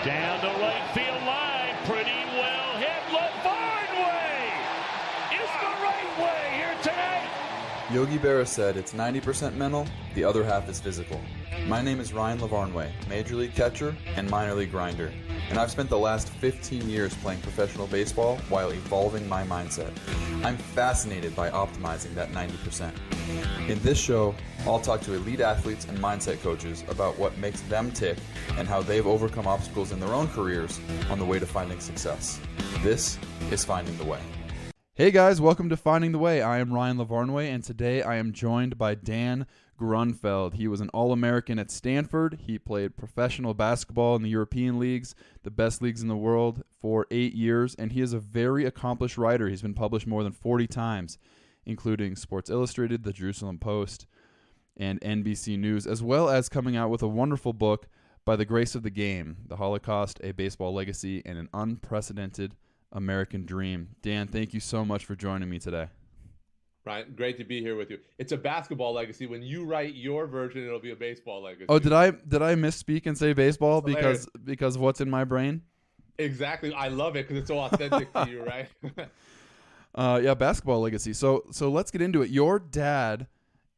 Down the right field line, pretty well hit. LaVarn way is the right way here tonight. Yogi Berra said it's 90% mental, the other half is physical. My name is Ryan Lavarnway, Major League catcher and minor league grinder, and I've spent the last 15 years playing professional baseball while evolving my mindset. I'm fascinated by optimizing that 90%. In this show, I'll talk to elite athletes and mindset coaches about what makes them tick and how they've overcome obstacles in their own careers on the way to finding success. This is Finding the Way. Hey guys, welcome to Finding the Way. I am Ryan Lavarnway, and today I am joined by Dan Grunfeld. He was an All-American at Stanford. He played professional basketball in the European leagues, the best leagues in the world, for 8 years, and he is a very accomplished writer. He's been published more than 40 times, including Sports Illustrated, the Jerusalem Post, and NBC News, as well as coming out with a wonderful book, By the Grace of the Game, The Holocaust, A Baseball Legacy, and an Unprecedented American Dream. Dan, thank you so much for joining me today. Ryan, great to be here with you. It's a basketball legacy. When you write your version, it'll be a baseball legacy. Oh, did I misspeak and say baseball because of what's in my brain? Exactly. I love it because it's so authentic to you, right? Yeah, basketball legacy. So let's get into it. Your dad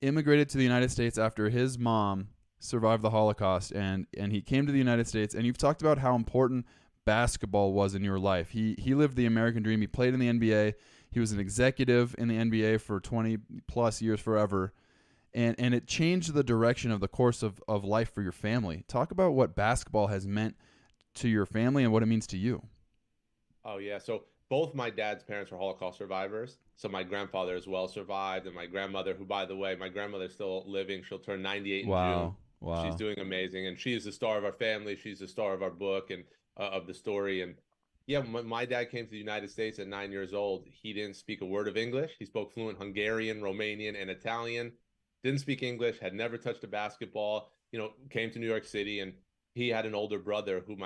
immigrated to the United States after his mom survived the Holocaust, and he came to the United States, and you've talked about how important basketball was in your life. He lived the American dream. He played in the NBA. He was an executive in the NBA for 20 plus years, forever. And it changed the direction of the course of life for your family. Talk about what basketball has meant to your family and what it means to you. Oh, yeah. So both my dad's parents were Holocaust survivors. So my grandfather as well survived. And my grandmother, who, by the way, my grandmother's still living. She'll turn 98 in June. Wow. She's doing amazing. And she is the star of our family. She's the star of our book and of the story. And yeah, my dad came to the United States at 9 years old. He didn't speak a word of English. He spoke fluent Hungarian, Romanian, and Italian. Didn't speak English, had never touched a basketball, came to New York City, and he had an older brother who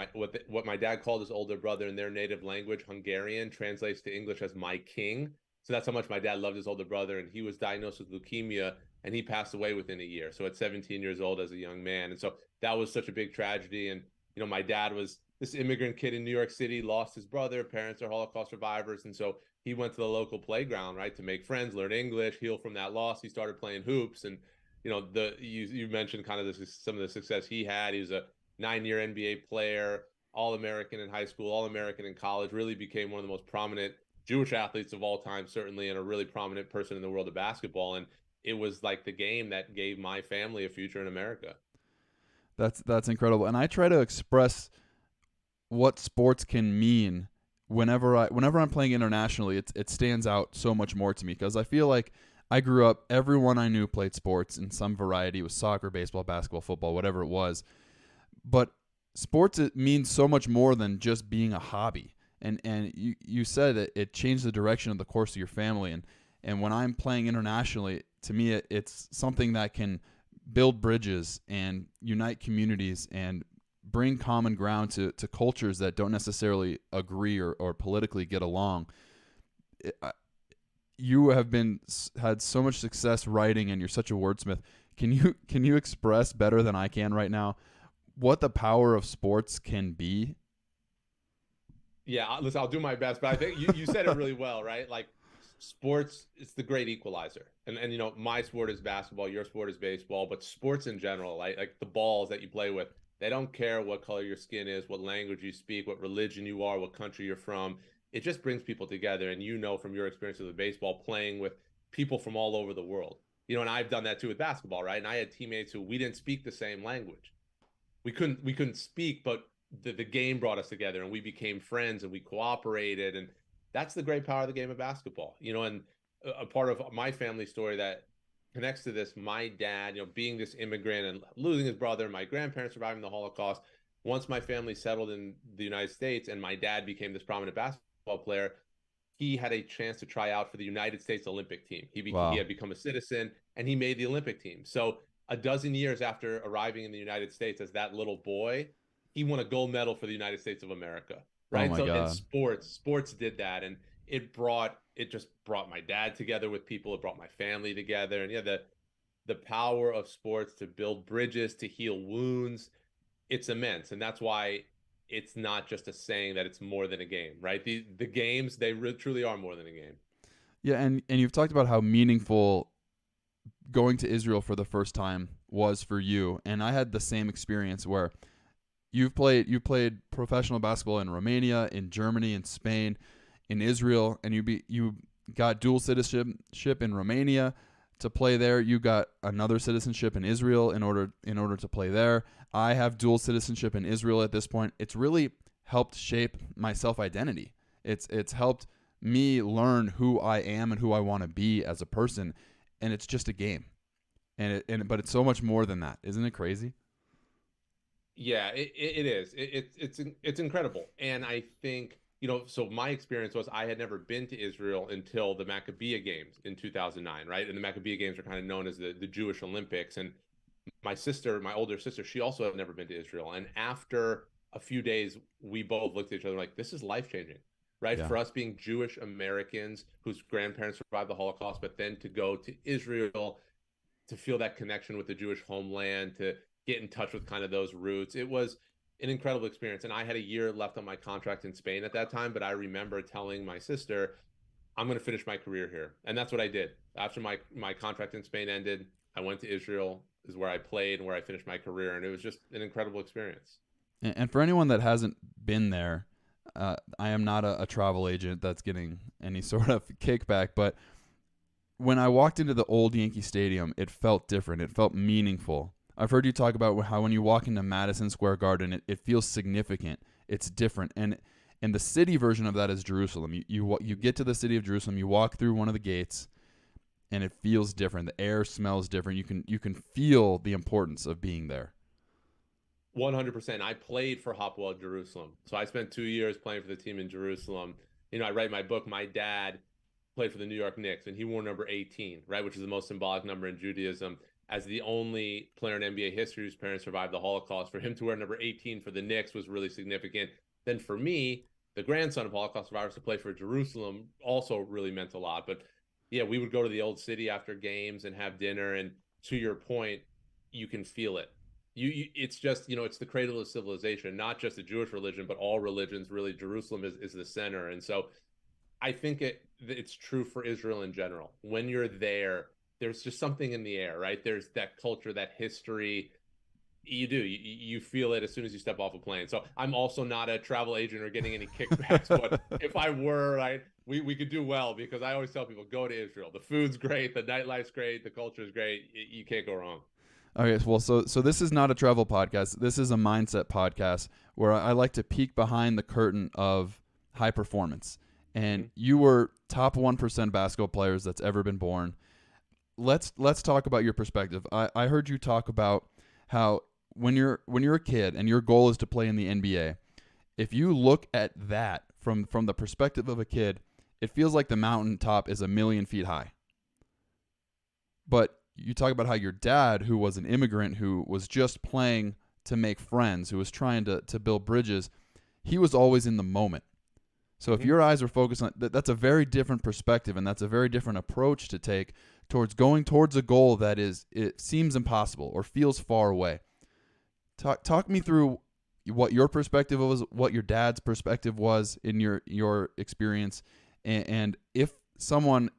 what my dad called his older brother in their native language, Hungarian, translates to English as my king. So that's how much my dad loved his older brother. And he was diagnosed with leukemia, and he passed away within a year. So at 17 years old as a young man. And so that was such a big tragedy. And, my dad was this immigrant kid in New York City, lost his brother, parents are Holocaust survivors. And so he went to the local playground, right, to make friends, learn English, heal from that loss. He started playing hoops. And, you mentioned kind of some of the success he had. He was a 9-year NBA player, All-American in high school, All-American in college, really became one of the most prominent Jewish athletes of all time, certainly, and a really prominent person in the world of basketball. And it was like the game that gave my family a future in America. That's incredible. And I try to express what sports can mean whenever I'm playing internationally. It stands out so much more to me because I feel like I grew up, everyone I knew played sports in some variety. It was soccer, baseball, basketball, football, whatever it was. But sports, it means so much more than just being a hobby. And you said that it changed the direction of the course of your family. And when I'm playing internationally, to me, it's something that can build bridges and unite communities and bring common ground to cultures that don't necessarily agree or politically get along. You have had so much success writing, and you're such a wordsmith. Can you express better than I can right now what the power of sports can be? Yeah, listen, I'll do my best, but I think you said it really well, right? Like sports, it's the great equalizer. And my sport is basketball, your sport is baseball, but sports in general, like the balls that you play with, they don't care what color your skin is, what language you speak, what religion you are, what country you're from. It just brings people together. And from your experience with baseball, playing with people from all over the world. And I've done that too with basketball, right? And I had teammates who we didn't speak the same language. We couldn't speak, but the game brought us together, and we became friends, and we cooperated. And that's the great power of the game of basketball. And a part of my family story that connects to this, my dad, being this immigrant and losing his brother, my grandparents surviving the Holocaust. Once my family settled in the United States and my dad became this prominent basketball player, he had a chance to try out for the United States Olympic team. He had become a citizen, and he made the Olympic team. So a dozen years after arriving in the United States as that little boy, he won a gold medal for the United States of America. Right. Oh my God. God. And sports did that. And it just brought my dad together with people. It brought my family together. And the power of sports to build bridges, to heal wounds, it's immense. And that's why it's not just a saying that it's more than a game, right? The games, they truly are more than a game. Yeah, and you've talked about how meaningful going to Israel for the first time was for you, and I had the same experience where you played professional basketball in Romania, in Germany, in Spain, in Israel, and you got dual citizenship in Romania to play there. You got another citizenship in Israel in order to play there. I have dual citizenship in Israel at this point. It's really helped shape my self-identity. It's helped me learn who I am and who I want to be as a person, and it's just a game. But it's so much more than that. Isn't it crazy? Yeah, it is. It's incredible. And I think, so my experience was I had never been to Israel until the Maccabiah Games in 2009, right? And the Maccabiah Games are kind of known as the Jewish Olympics. And my older sister, she also had never been to Israel. And after a few days, we both looked at each other like, this is life-changing, right? Yeah. For us being Jewish Americans whose grandparents survived the Holocaust, but then to go to Israel, to feel that connection with the Jewish homeland, to get in touch with kind of those roots. It was an incredible experience. And I had a year left on my contract in Spain at that time, but I remember telling my sister, I'm going to finish my career here. And that's what I did. After my contract in Spain ended, I went to Israel, is where I played and where I finished my career. And it was just an incredible experience. And for anyone that hasn't been there, I am not a travel agent that's getting any sort of kickback, but when I walked into the old Yankee Stadium, it felt different. It felt meaningful. I've heard you talk about how when you walk into Madison Square Garden, it feels significant. It's different. And the city version of that is Jerusalem. You get to the city of Jerusalem, you walk through one of the gates, and it feels different. The air smells different. You can feel the importance of being there. 100%. I played for Hopewell Jerusalem. So I spent 2 years playing for the team in Jerusalem. I write my book. My dad played for the New York Knicks, and he wore number 18, right, which is the most symbolic number in Judaism. As the only player in NBA history whose parents survived the Holocaust, for him to wear number 18 for the Knicks was really significant. Then for me, the grandson of Holocaust survivors, to play for Jerusalem also really meant a lot. But yeah, we would go to the old city after games and have dinner. And to your point, you can feel it. It's just, it's the cradle of civilization, not just the Jewish religion, but all religions. Really, Jerusalem is the center. And so I think it's true for Israel in general. When you're there, there's just something in the air, right? There's that culture, that history. You feel it as soon as you step off a plane. So I'm also not a travel agent or getting any kickbacks, but if I were, right, we could do well, because I always tell people, go to Israel. The food's great, the nightlife's great, the culture's great. You can't go wrong. Okay, well, so this is not a travel podcast. This is a mindset podcast where I like to peek behind the curtain of high performance. And you were top 1% basketball players that's ever been born. Let's talk about your perspective. I heard you talk about how when you're a kid and your goal is to play in the NBA, if you look at that from the perspective of a kid, it feels like the mountaintop is 1,000,000 feet high. But you talk about how your dad, who was an immigrant, who was just playing to make friends, who was trying to build bridges, he was always in the moment. So if your eyes are focused on that's a very different perspective, and that's a very different approach to take towards going towards a goal that it seems impossible or feels far away. Talk me through what your perspective was, what your dad's perspective was in your experience, and if someone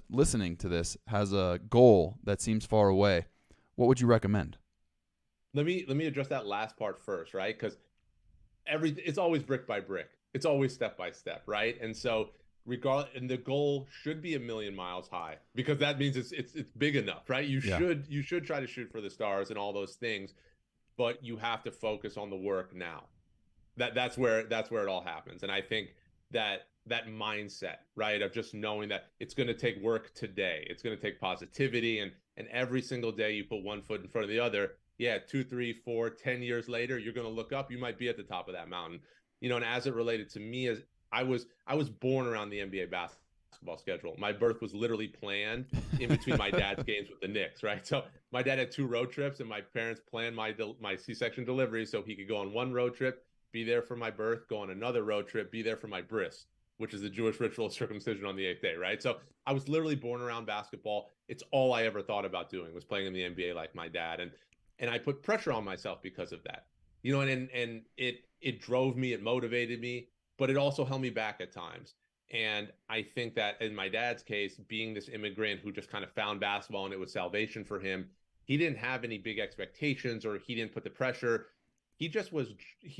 listening to this has a goal that seems far away, what would you recommend? Let me address that last part first, right? Because it's always brick by brick. It's always step by step, right? And so and the goal should be 1,000,000 miles high, because that means it's big enough, right? You should try to shoot for the stars and all those things, but you have to focus on the work now. That's where it all happens. And I think that mindset, right, of just knowing that it's going to take work today, it's going to take positivity, and every single day you put one foot in front of the other. Yeah, 2, 3, 4, 10 years later, you're going to look up, you might be at the top of that mountain. And as it related to me, as I was born around the NBA basketball schedule. My birth was literally planned in between my dad's games with the Knicks, right? So my dad had 2 road trips, and my parents planned my C-section delivery so he could go on one road trip, be there for my birth, go on another road trip, be there for my bris, which is the Jewish ritual of circumcision on the 8th day, right? So I was literally born around basketball. It's all I ever thought about doing, was playing in the NBA like my dad. And I put pressure on myself because of that. and it drove me, it motivated me, but it also held me back at times. And I think that in my dad's case, being this immigrant who just kind of found basketball and it was salvation for him, he didn't have any big expectations or he didn't put the pressure. He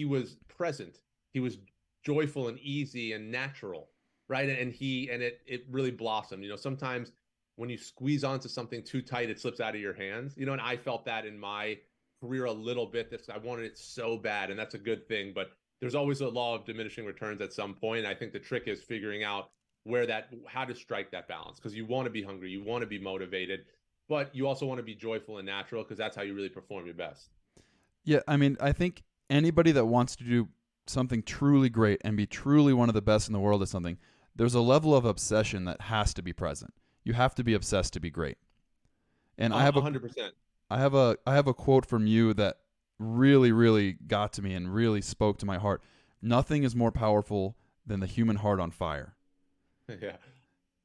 was present. He was joyful and easy and natural, right? And it really blossomed. Sometimes when you squeeze onto something too tight, it slips out of your hands. And I felt that in my career a little bit. This I wanted it so bad, and that's a good thing. But there's always a law of diminishing returns at some point. I think the trick is figuring out how to strike that balance, because you want to be hungry, you want to be motivated, but you also want to be joyful and natural, because that's how you really perform your best. Yeah, I mean, I think anybody that wants to do something truly great and be truly one of the best in the world at something, there's a level of obsession that has to be present. You have to be obsessed to be great. And I have 100%. I have a quote from you that really, really got to me and really spoke to my heart. Nothing is more powerful than the human heart on fire. Yeah.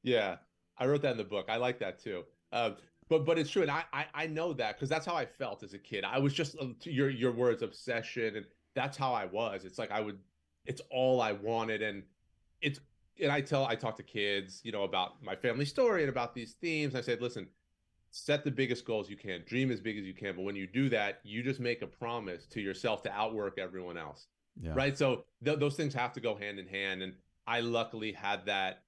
Yeah. I wrote that in the book. I like that too. But it's true. And I know that because that's how I felt as a kid. I was just your words, obsession. And that's how I was. It's like it's all I wanted. It's, and I talk to kids, about my family story and about these themes. I said, listen, set the biggest goals you can, dream as big as you can. But when you do that, you just make a promise to yourself to outwork everyone else. Yeah. Right. So those things have to go hand in hand. And I luckily had that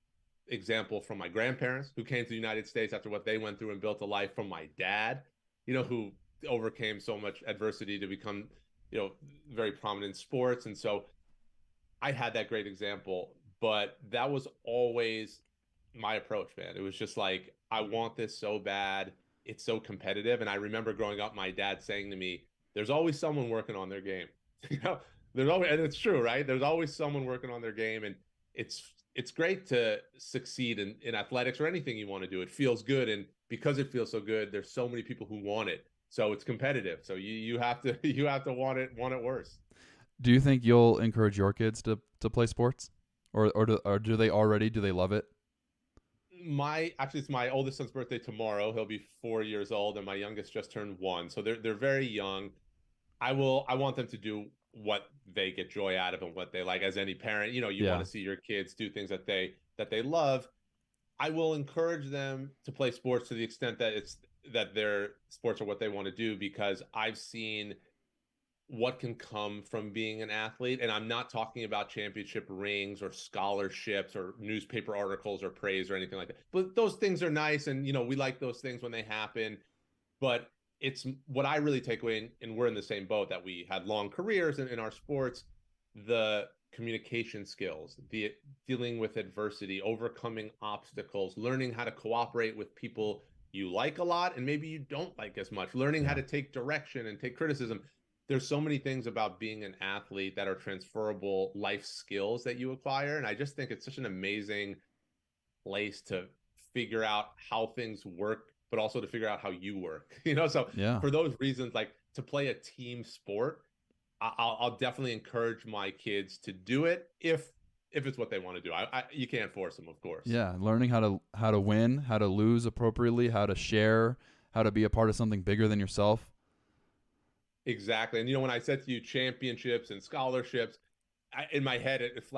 example from my grandparents, who came to the United States after what they went through and built a life, from my dad, who overcame so much adversity to become, very prominent in sports. And so I had that great example, but that was always my approach, man. It was just like, I want this so bad. It's so competitive. And I remember growing up, my dad saying to me, there's always someone working on their game. There's always, and it's true, right? There's always someone working on their game. And it's great to succeed in athletics or anything you want to do. It feels good. And because it feels so good, there's so many people who want it. So it's competitive. So you have to want it worse. Do you think you'll encourage your kids to play sports? Or do they already? Do they love it? Actually, it's my oldest son's birthday tomorrow. He'll be 4 years old, and my youngest just turned 1. So they're very young. I want them to do what they get joy out of and what they like. As any parent, you want to see your kids do things that they love. I will encourage them to play sports to the extent that their sports are what they want to do, because I've seen what can come from being an athlete. And I'm not talking about championship rings or scholarships or newspaper articles or praise or anything like that. But those things are nice. And, we like those things when they happen. But it's what I really take away, and we're in the same boat, that we had long careers in our sports, the communication skills, the dealing with adversity, overcoming obstacles, learning how to cooperate with people you like a lot and maybe you don't like as much, learning how to take direction and take criticism. There's so many things about being an athlete that are transferable life skills that you acquire. And I just think it's such an amazing place to figure out how things work, but also to figure out how you work, So for those reasons, like, to play a team sport, I'll definitely encourage my kids to do it if it's what they want to do. You can't force them, of course. Yeah. Learning how to win, how to lose appropriately, how to share, how to be a part of something bigger than yourself. Exactly. And when I said to you championships and scholarships, in my head, it's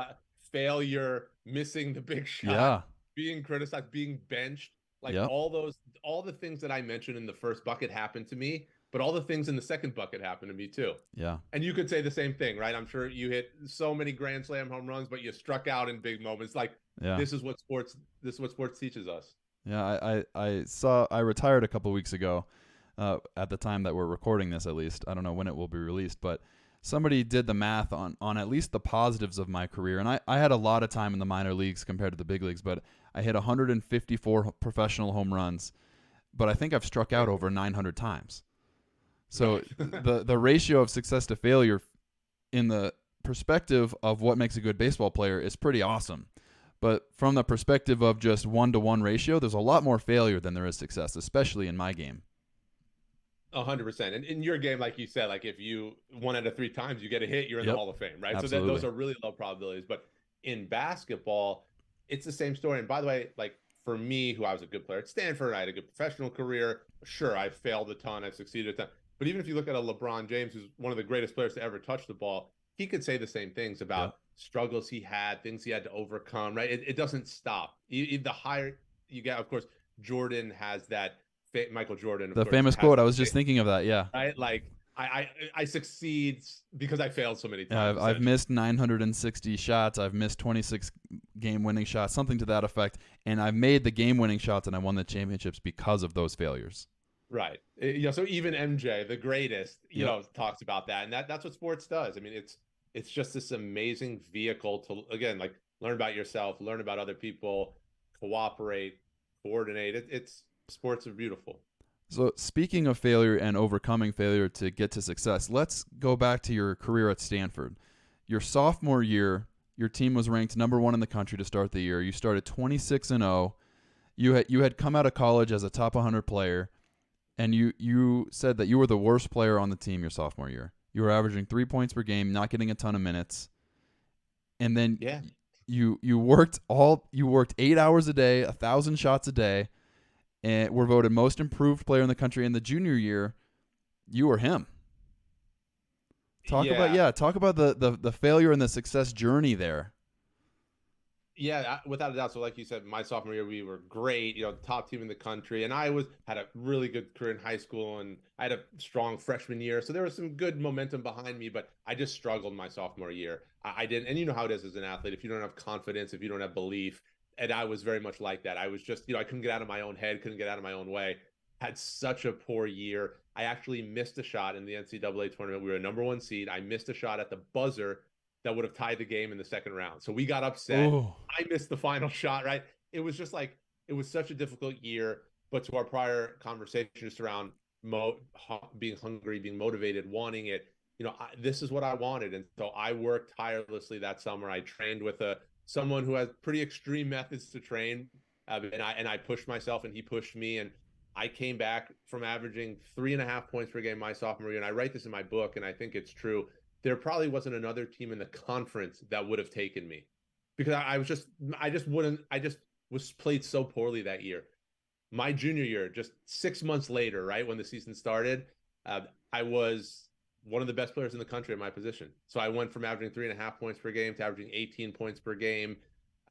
failure, missing the big shot, being criticized, being benched, like all the things that I mentioned in the first bucket happened to me, but all the things in the second bucket happened to me too. Yeah. And you could say the same thing, right? I'm sure you hit so many grand slam home runs, but you struck out in big moments. Like, this is what sports teaches us. Yeah. I retired a couple weeks ago. At the time that we're recording this, at least. I don't know when it will be released, but somebody did the math on at least the positives of my career. And I had a lot of time in the minor leagues compared to the big leagues, but I hit 154 professional home runs, but I think I've struck out over 900 times. So the ratio of success to failure in the perspective of what makes a good baseball player is pretty awesome. But from the perspective of just 1-to-1 ratio, there's a lot more failure than there is success, especially in my game. 100%. And in your game, like you said, like, if you 1 out of 3 times you get a hit, you're in the Hall of Fame, right? Absolutely. So those are really low probabilities. But in basketball, it's the same story. And by the way, like, for me, who I was a good player at Stanford, I had a good professional career. Sure, I failed a ton, I've succeeded a ton. But even if you look at a LeBron James, who's one of the greatest players to ever touch the ball, he could say the same things Yep. about struggles he had, things he had to overcome, right? It doesn't stop. The higher you get, of course, Jordan has that. Michael Jordan, of The course, famous has quote. I that, was just thinking of that. Yeah. right? Like I succeed because I failed so many Yeah, times. I've missed 960 shots. I've missed 26 game-winning shots, something to that effect. And I've made the game-winning shots, and I won the championships because of those failures. Right. So even MJ, the greatest, Yep. talks about that. And that's what sports does. I mean, it's just this amazing vehicle to, again, like learn about yourself, learn about other people, cooperate, coordinate. It's sports are beautiful. So speaking of failure and overcoming failure to get to success, let's go back to your career at Stanford. Your sophomore year, your team was ranked number 1 in the country to start the year. You started 26-0. You had come out of college as a top 100 player, and you said that you were the worst player on the team your sophomore year. You were averaging 3 points per game, not getting a ton of minutes, and then Yeah. you worked 8 hours a day, 1,000 shots a day, and were voted most improved player in the country. In the junior year, you were him. Talk Yeah. about the failure and the success journey there. Yeah, without a doubt. So, like you said, my sophomore year, we were great, top team in the country. And I had a really good career in high school, and I had a strong freshman year. So there was some good momentum behind me, but I just struggled my sophomore year. I didn't, and you know how it is as an athlete. If you don't have confidence, if you don't have belief, and I was very much like that. I was just, I couldn't get out of my own head, couldn't get out of my own way. Had such a poor year. I actually missed a shot in the NCAA tournament. We were a number 1 seed. I missed a shot at the buzzer that would have tied the game in the second round. So we got upset. Oh, I missed the final shot, right? It was just like, it was such a difficult year. But to our prior conversation just around being hungry, being motivated, wanting it, this is what I wanted. And so I worked tirelessly that summer. I trained with someone who has pretty extreme methods to train. And I pushed myself, and he pushed me. And I came back from averaging 3.5 points per game my sophomore year. And I write this in my book, and I think it's true. There probably wasn't another team in the conference that would have taken me, because I was played so poorly that year. My junior year, just 6 months later, right when the season started, I was one of the best players in the country at my position. So I went from averaging 3.5 points per game to averaging 18 points per game.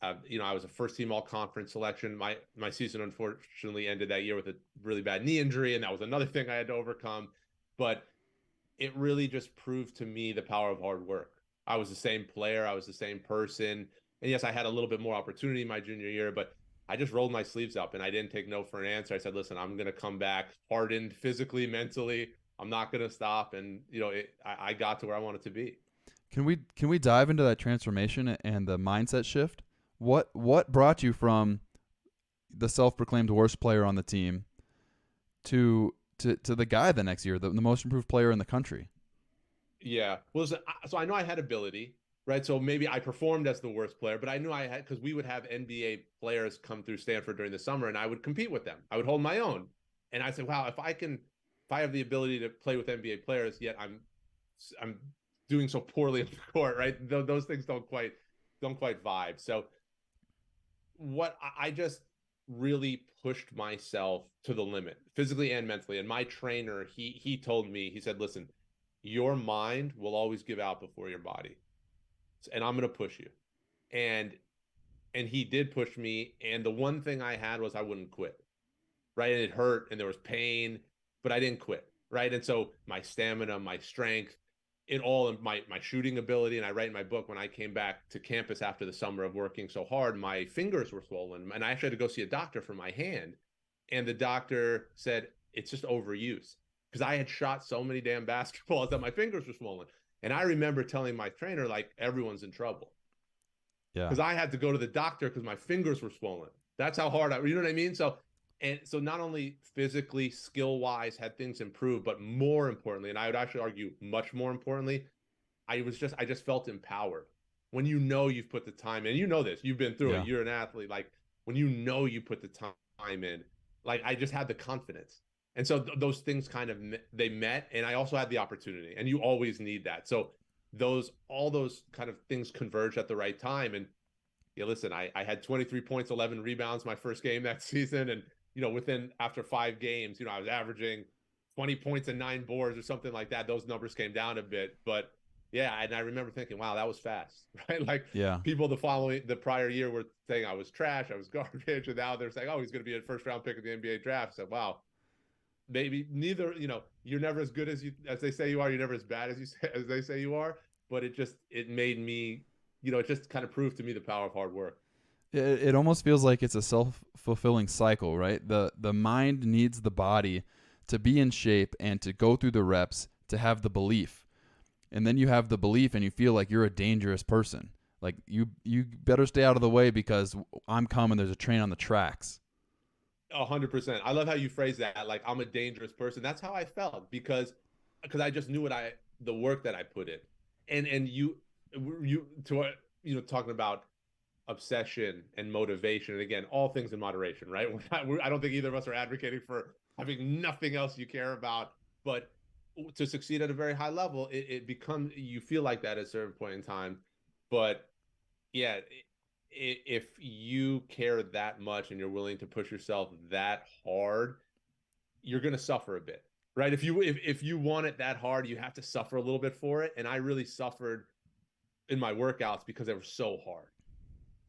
I was a first team all conference selection. My season unfortunately ended that year with a really bad knee injury, and that was another thing I had to overcome. But it really just proved to me the power of hard work. I was the same player. I was the same person. And yes, I had a little bit more opportunity my junior year, but I just rolled my sleeves up, and I didn't take no for an answer. I said, listen, I'm going to come back hardened physically, mentally. I'm not going to stop. And, I got to where I wanted to be. can we dive into that transformation and the mindset shift? What brought you from the self-proclaimed worst player on the team to the guy the next year, the most improved player in the country? Yeah. Well, so I know I had ability, right? So maybe I performed as the worst player, but I knew I had, because we would have NBA players come through Stanford during the summer, and I would compete with them. I would hold my own. And I said, wow, if I have the ability to play with NBA players, yet I'm doing so poorly on the court, right? Those things don't quite vibe. So what I just really pushed myself to the limit, physically and mentally. And my trainer, he told me, he said, listen, your mind will always give out before your body, and I'm going to push you. And he did push me. And the one thing I had was I wouldn't quit, right? And it hurt, and there was pain, but I didn't quit, right? And so my stamina, my strength, it all, my shooting ability. And I write in my book, when I came back to campus after the summer of working so hard, my fingers were swollen, and I actually had to go see a doctor for my hand. And the doctor said, it's just overuse, because I had shot so many damn basketballs that my fingers were swollen. And I remember telling my trainer, like, everyone's in trouble. Yeah. Because I had to go to the doctor because my fingers were swollen. That's how hard you know what I mean? So not only physically, skill-wise, had things improved, but more importantly, and I would actually argue much more importantly, I just felt empowered. When you've put the time in, this, you've been through it, you're an athlete. Like, when you put the time in, like, I just had the confidence. And so those things kind of, they met, and I also had the opportunity, and you always need that. So all those kind of things converged at the right time. And yeah, listen, I had 23 points, 11 rebounds my first game that season. And, after 5 games, I was averaging 20 points and 9 boards or something like that. Those numbers came down a bit, but yeah, and I remember thinking, wow, that was fast, right? Like Yeah. people the prior year were saying I was trash, I was garbage, and now they're saying, oh, he's going to be a first round pick of the NBA draft. So wow, maybe neither, you're never as good as they say you are. You're never as bad as they say you are. But it made me, it just kind of proved to me the power of hard work. It almost feels like it's a self-fulfilling cycle, right? The mind needs the body to be in shape and to go through the reps to have the belief. And then you have the belief and you feel like you're a dangerous person. Like you better stay out of the way because I'm coming, there's a train on the tracks. 100%. I love how you phrase that. Like I'm a dangerous person. That's how I felt because I just knew the work that I put in, and talking about obsession and motivation, and again, all things in moderation, right? I don't think either of us are advocating for having nothing else you care about, but to succeed at a very high level, it becomes, you feel like that at a certain point in time, but yeah. If you care that much and you're willing to push yourself that hard, you're going to suffer a bit, right? If you want it that hard, you have to suffer a little bit for it. And I really suffered in my workouts because they were so hard,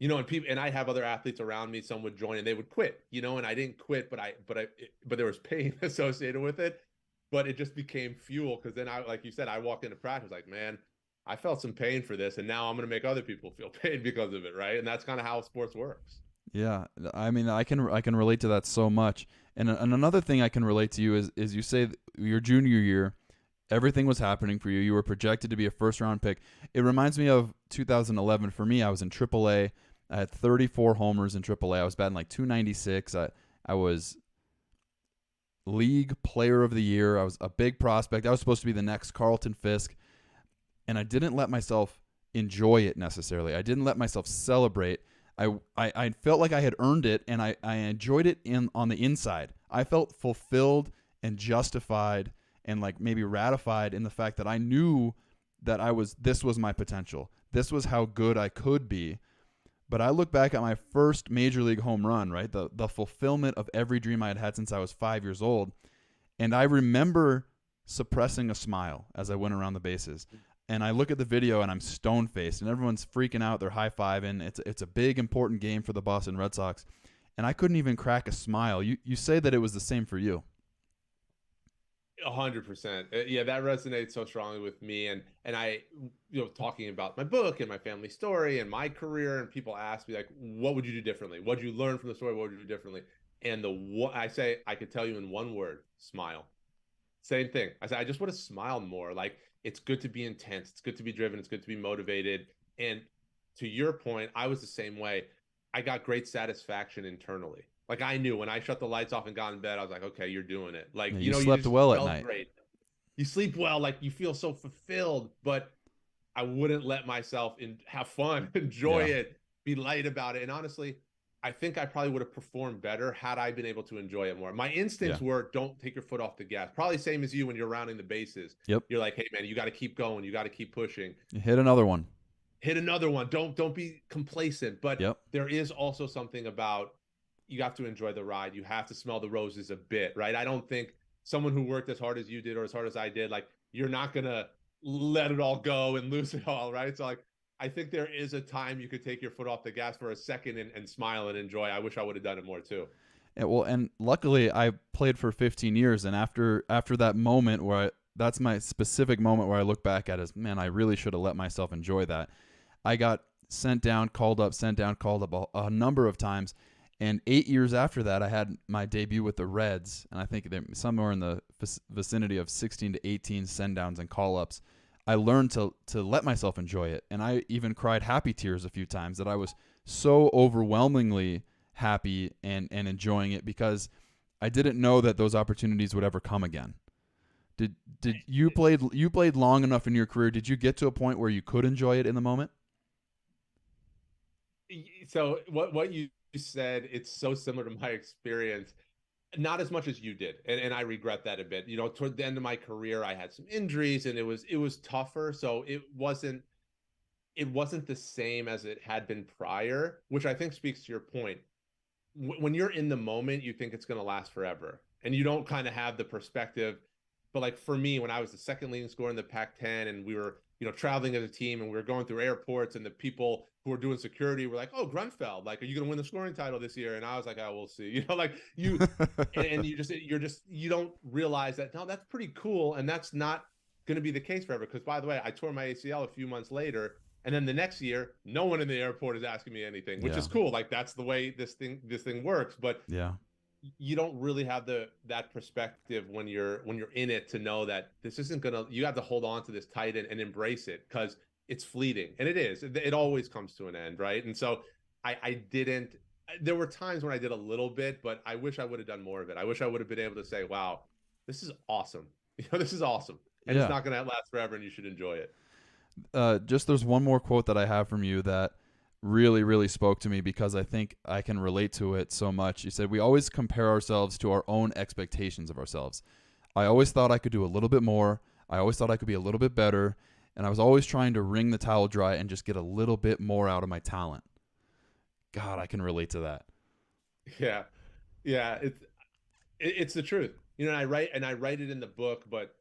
and I have other athletes around me. Some would join and they would quit, and I didn't quit, but there was pain associated with it. But it just became fuel because then like you said, I walked into practice like, man, I felt some pain for this, and now I'm going to make other people feel pain because of it, right? And that's kind of how sports works. Yeah, I mean, I can relate to that so much. And another thing I can relate to you is you say your junior year, everything was happening for you. You were projected to be a first round pick. It reminds me of 2011 for me. I was in AAA. I had 34 homers in AAA. I was batting like 296. I was league player of the year. I was a big prospect. I was supposed to be the next Carlton Fisk. And I didn't let myself enjoy it necessarily. I didn't let myself celebrate. I felt like I had earned it, and I enjoyed it on the inside. I felt fulfilled and justified and like maybe ratified in the fact that I knew that this was my potential. This was how good I could be. But I look back at my first major league home run, right? The fulfillment of every dream I had had since I was 5 years old. And I remember suppressing a smile as I went around the bases. And I look at the video and I'm stone-faced and everyone's freaking out. They're high-fiving. It's a big, important game for the Boston Red Sox. And I couldn't even crack a smile. You say that it was the same for you. 100%. Yeah, that resonates so strongly with me. And I, talking about my book and my family story and my career, and people ask me like, what would you do differently? What did you learn from the story? What would you do differently? And I say, I could tell you in one word: smile. Same thing. I said, I just would have smiled more. Like, it's good to be intense. It's good to be driven. It's good to be motivated. And to your point, I was the same way. I got great satisfaction internally. Like, I knew when I shut the lights off and got in bed, I was like, okay, you're doing it. Like, Yeah, you slept well at night. Great. You sleep well. Like, you feel so fulfilled. But I wouldn't let myself have fun, enjoy it, be light about it. And honestly, I think I probably would have performed better had I been able to enjoy it more. My instincts were, don't take your foot off the gas. Probably same as you when you're rounding the bases. Yep. You're like, hey, man, you got to keep going. You got to keep pushing. You hit another one. Hit another one. Don't be complacent. But there is also something about, you have to enjoy the ride. You have to smell the roses a bit, right? I don't think someone who worked as hard as you did or as hard as I did, like, you're not going to let it all go and lose it all, right? So, like, I think there is a time you could take your foot off the gas for a second and smile and enjoy. I wish I would have done it more too. Yeah, well, and luckily I played for 15 years, and after that moment that's my specific moment where I look back at as, man, I really should have let myself enjoy that. I got sent down, called up a number of times, and 8 years after that, I had my debut with the Reds, and I think they're somewhere in the vicinity of 16 to 18 send-downs and call-ups. I learned to let myself enjoy it, and I even cried happy tears a few times that I was so overwhelmingly happy and enjoying it because I didn't know that those opportunities would ever come again. Did you played long enough in your career? Did you get to a point where you could enjoy it in the moment? So what you said, it's so similar to my experience. Not as much as you did, and I regret that a bit. Toward the end of my career, I had some injuries, and it was tougher. So it wasn't the same as it had been prior, which I think speaks to your point. When you're in the moment, you think it's going to last forever, and you don't kind of have the perspective. But like for me, when I was the second leading scorer in the Pac-10, and we were, traveling as a team, and we were going through airports, and the people who were doing security were like, "Oh, Grunfeld, like, are you going to win the scoring title this year?" And I was like, "Oh, we'll see." Like and you don't realize that, no, that's pretty cool, and that's not going to be the case forever. Because by the way, I tore my ACL a few months later, and then the next year, no one in the airport is asking me anything, which is cool. Like that's the way this thing works. But Yeah. you don't really have that perspective when you're in it, to know that this isn't gonna. You have to hold on to this tight and embrace it, because it's fleeting, and it is. It always comes to an end, right? And so I didn't. There were times when I did a little bit, but I wish I would have done more of it. I wish I would have been able to say, "Wow, this is awesome. This is awesome, and it's not going to last forever, and you should enjoy it." Just there's one more quote that I have from you that really, really spoke to me, because I think I can relate to it so much. You said, "We always compare ourselves to our own expectations of ourselves. I always thought I could do a little bit more. I always thought I could be a little bit better. And I was always trying to wring the towel dry and just get a little bit more out of my talent." God, I can relate to that. Yeah, yeah. It's the truth, and I write it in the book, but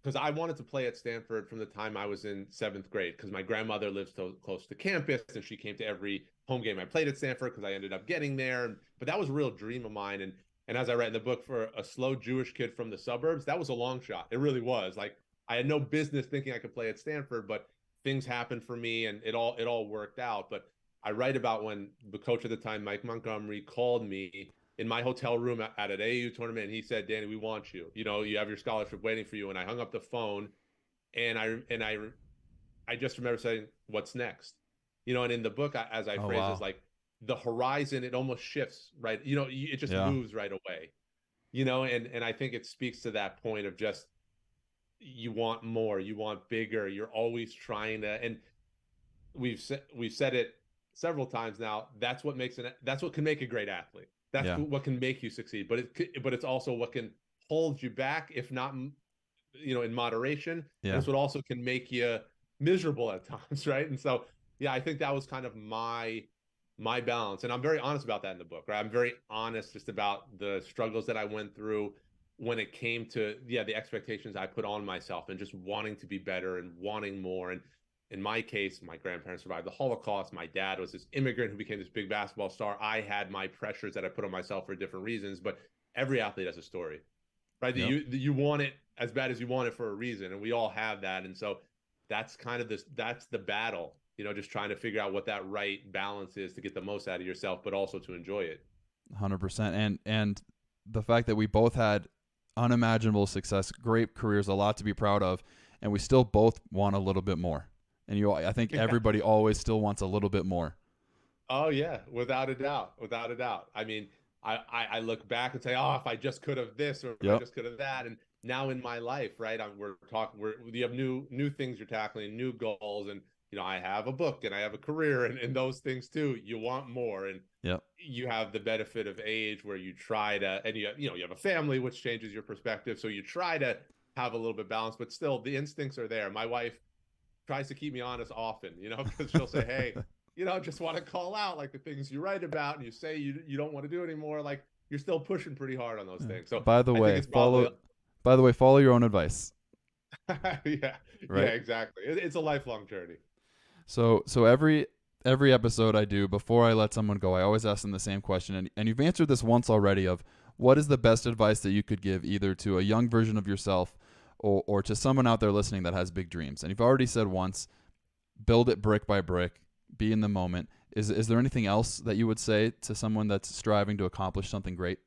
because I wanted to play at Stanford from the time I was in seventh grade, because my grandmother lives so close to campus, and she came to every home game I played at Stanford, because I ended up getting there. But that was a real dream of mine. And as I write in the book, for a slow Jewish kid from the suburbs, that was a long shot. It really was. Like, I had no business thinking I could play at Stanford, but things happened for me, and it all worked out. But I write about when the coach at the time, Mike Montgomery, called me in my hotel room at an AAU tournament, and he said, "Danny, we want you. You have your scholarship waiting for you." And I hung up the phone, and I just remember saying, "What's next?" And in the book, as I phrase it, like the horizon, it almost shifts, right? It just moves right away. And I think it speaks to that point of just, you want more, you want bigger, you're always trying to. And we've said it several times now. That's what can make a great athlete. That's what can make you succeed. But it's also what can hold you back, if not, in moderation. And it's what also can make you miserable at times, right? And so, yeah, I think that was kind of my balance, and I'm very honest about that in the book, right? I'm very honest just about the struggles that I went through when it came to, the expectations I put on myself, and just wanting to be better and wanting more. And in my case, my grandparents survived the Holocaust. My dad was this immigrant who became this big basketball star. I had my pressures that I put on myself for different reasons, but every athlete has a story, right? Yep. You want it as bad as you want it for a reason, and we all have that. And so that's kind of that's the battle, just trying to figure out what that right balance is to get the most out of yourself, but also to enjoy it. 100%. And the fact that we both had unimaginable success, great careers, a lot to be proud of, and we still both want a little bit more. And I think everybody always still wants a little bit more. Oh yeah, without a doubt, without a doubt. I mean, I look back and say, "Oh, if I just could have this, or if I just could have that." And now in my life, right, you have new things you're tackling, new goals, and I have a book, and I have a career, and those things too. You want more, and you have the benefit of age, where you try to, and you have a family, which changes your perspective. So you try to have a little bit of balance, but still the instincts are there. My wife tries to keep me honest often, because she'll say, "Hey, just want to call out, like, the things you write about, and you say you don't want to do anymore. Like, you're still pushing pretty hard on those things." So by the way, follow your own advice. Yeah, right? Yeah, exactly. It's a lifelong journey. So every episode I do, before I let someone go, I always ask them the same question, and you've answered this once already, of what is the best advice that you could give, either to a young version of yourself or to someone out there listening that has big dreams. And you've already said once, build it brick by brick, be in the moment. Is there anything else that you would say to someone that's striving to accomplish something great?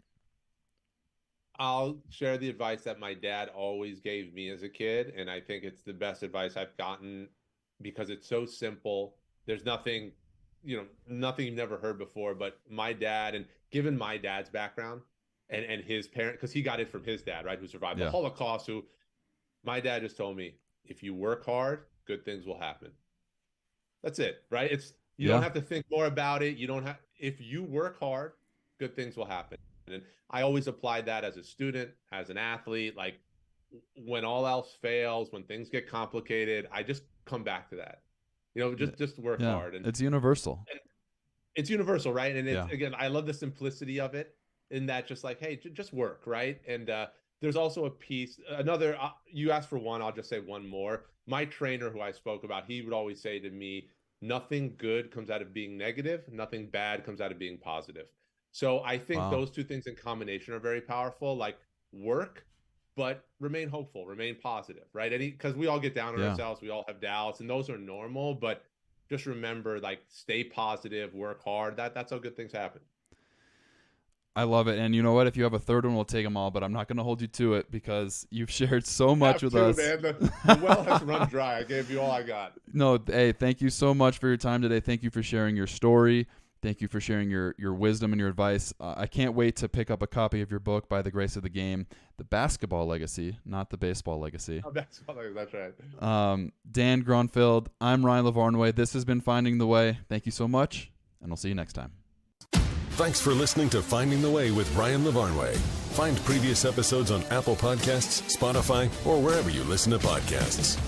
I'll share the advice that my dad always gave me as a kid, and I think it's the best advice I've gotten, because it's so simple. There's nothing you've never heard before. But my dad, and given my dad's background and his parent, because he got it from his dad, right, who survived the Holocaust, my dad just told me, if you work hard, good things will happen. That's it, right? You don't have to think more about it. If you work hard, good things will happen. And I always applied that as a student, as an athlete. Like, when all else fails, when things get complicated, I just come back to that. Just work hard. And it's universal. And it's universal, right? And again, I love the simplicity of it, in that, just like, hey, just work, right? And there's also a piece, another, you asked for one, I'll just say one more. My trainer who I spoke about, he would always say to me, nothing good comes out of being negative, nothing bad comes out of being positive. So I think those two things in combination are very powerful, like work, but remain hopeful, remain positive, right? Because we all get down on ourselves, we all have doubts, and those are normal, but just remember, like, stay positive, work hard. That's how good things happen. I love it. And you know what? If you have a third one, we'll take them all, but I'm not going to hold you to it because you've shared so much with us. Man. The well has run dry. I gave you all I got. No, hey, thank you so much for your time today. Thank you for sharing your story. Thank you for sharing your wisdom and your advice. I can't wait to pick up a copy of your book, By the Grace of the Game, The Basketball Legacy, not the Baseball Legacy. Oh, basketball legacy, that's right. Dan Grunfeld, I'm Ryan Lavarnway. This has been Finding the Way. Thank you so much, and we'll see you next time. Thanks for listening to Finding the Way with Ryan Lavarnway. Find previous episodes on Apple Podcasts, Spotify, or wherever you listen to podcasts.